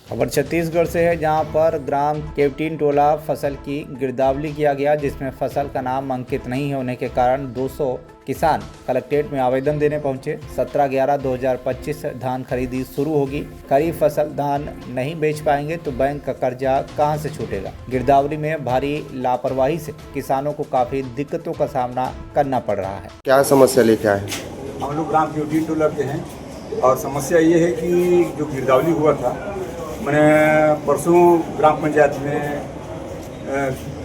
खबर छत्तीसगढ़ से है, जहां पर ग्राम केवटीन टोला फसल की गिरदावरी किया गया, जिसमें फसल का नाम अंकित नहीं होने के कारण 200 किसान कलेक्ट्रेट में आवेदन देने पहुंचे। 17/11/2025 धान खरीदी शुरू होगी। खरीफ फसल धान नहीं बेच पाएंगे तो बैंक का कर्जा कहां से छूटेगा। गिरदावरी में भारी लापरवाही से किसानों को काफी दिक्कतों का सामना करना पड़ रहा है। क्या समस्या लेके आए? हम लोग ग्राम केवटीन टोला के हैं और समस्या ये है कि जो गिरदावरी हुआ था, मैंने परसों ग्राम पंचायत में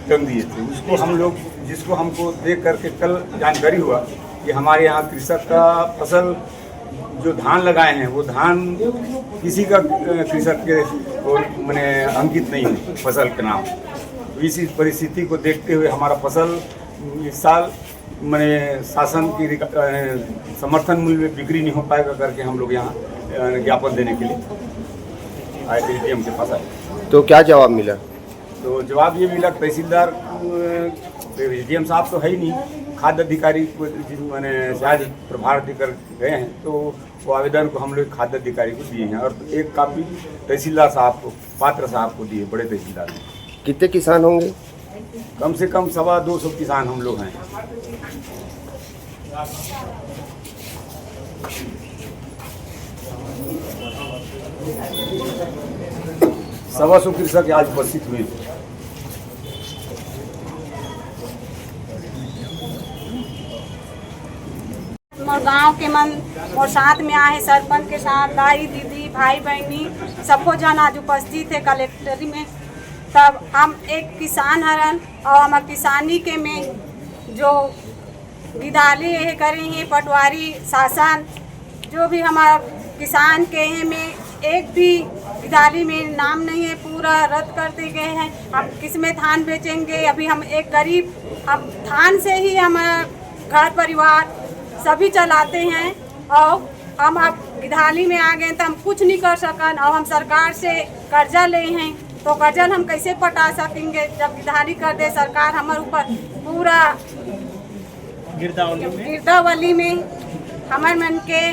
टंग दिए थे उसको हम लोग, जिसको हमको देख करके कल जानकारी हुआ कि हमारे यहाँ कृषक का फसल जो धान लगाए हैं वो धान किसी का कृषक के मैंने अंकित नहीं है फसल के नाम। तो इसी परिस्थिति को देखते हुए हमारा फसल इस साल मैंने शासन की समर्थन मूल्य में बिक्री नहीं हो पाएगा करके हम लोग यहाँ ज्ञापन देने के लिए आए थे, एडीएम के पास आए। तो क्या जवाब मिला? तो जवाब ये मिला, तहसीलदार एडीएम साहब तो है ही नहीं, खाद्य अधिकारी को मैंने शायद प्रभार देकर गए हैं, तो वो आवेदन को हम लोग खाद्य अधिकारी को दिए हैं और एक कापी तहसीलदार साहब को, पात्र साहब को दिए, बड़े तहसीलदार ने। कितने किसान होंगे? कम से कम 225 किसान हम लोग हैं। सवा सौ कृषक आज उपस्थित हुए। गांव के मन और साथ में आए सरपंच के साथ दाई दीदी भाई बहनी सबको जन आज उपस्थित है कलेक्टरी में। तब हम एक किसान हरन और हमारे किसानी के में जो गिरदावरी ये करे हैं पटवारी शासन जो भी हमारा किसान के हैं में एक भी गिरदावरी में नाम नहीं है, पूरा रद्द कर दिए गए हैं। अब किसमें धान बेचेंगे? अभी हम एक गरीब, अब धान से ही हमारा घर परिवार सभी चलाते हैं और हम अब गिरदावरी में आ गए तो हम कुछ नहीं कर सकन और हम सरकार से कर्जा ले हैं, तो कर्जा हम कैसे पटा सकेंगे जब गिरदावरी कर दे सरकार हमारे ऊपर पूरा गिरदावरी में हमारे मन के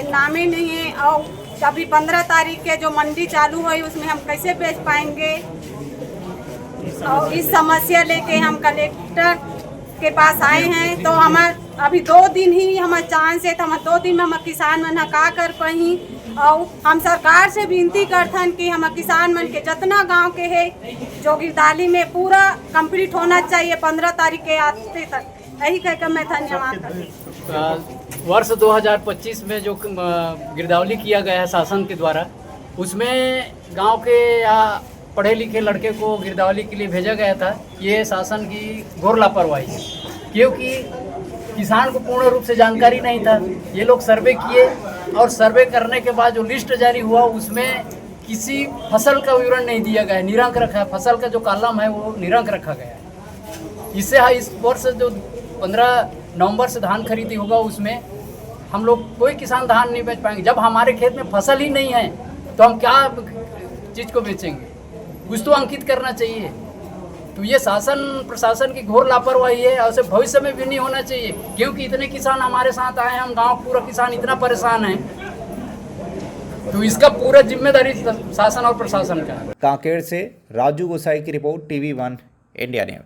नामे नहीं है। और अभी 15 तारीख के जो मंडी चालू हुई उसमें हम कैसे बेच पाएंगे। और इस समस्या लेके हम कलेक्टर के पास आए हैं, तो हमारे अभी 2 दिन ही हमारे चांस है, तो हम 2 दिन में हम किसान मन का कर पाई। और हम सरकार से विनती करथन कि हम किसान मन के जितना गांव के है जो गिरदावरी में पूरा कंप्लीट होना चाहिए 15 तारीख के आते तक। यही कहकर मैं धन्यवाद करती। वर्ष 2025 में जो गिरदावरी किया गया है शासन के द्वारा, उसमें गांव के या पढ़े लिखे लड़के को गिरदावरी के लिए भेजा गया था। ये शासन की घोर लापरवाही है, क्योंकि किसान को पूर्ण रूप से जानकारी नहीं था। ये लोग सर्वे किए और सर्वे करने के बाद जो लिस्ट जारी हुआ उसमें किसी फसल का विवरण नहीं दिया गया है, निरंक रखा है। फसल का जो कॉलम है वो निरंक रखा गया है। इससे इस वर्ष जो 15 नवंबर से धान खरीदी होगा उसमें हम लोग कोई किसान धान नहीं बेच पाएंगे। जब हमारे खेत में फसल ही नहीं है तो हम क्या चीज़ को बेचेंगे? कुछ तो अंकित करना चाहिए। तो ये शासन प्रशासन की घोर लापरवाही है और उसे भविष्य में भी नहीं होना चाहिए, क्योंकि इतने किसान हमारे साथ आए हैं, हम गांव पूरा किसान इतना परेशान है, तो इसका पूरा जिम्मेदारी शासन और प्रशासन का है। कांकेर से राजू गोसाई की रिपोर्ट, TV1 इंडिया न्यूज।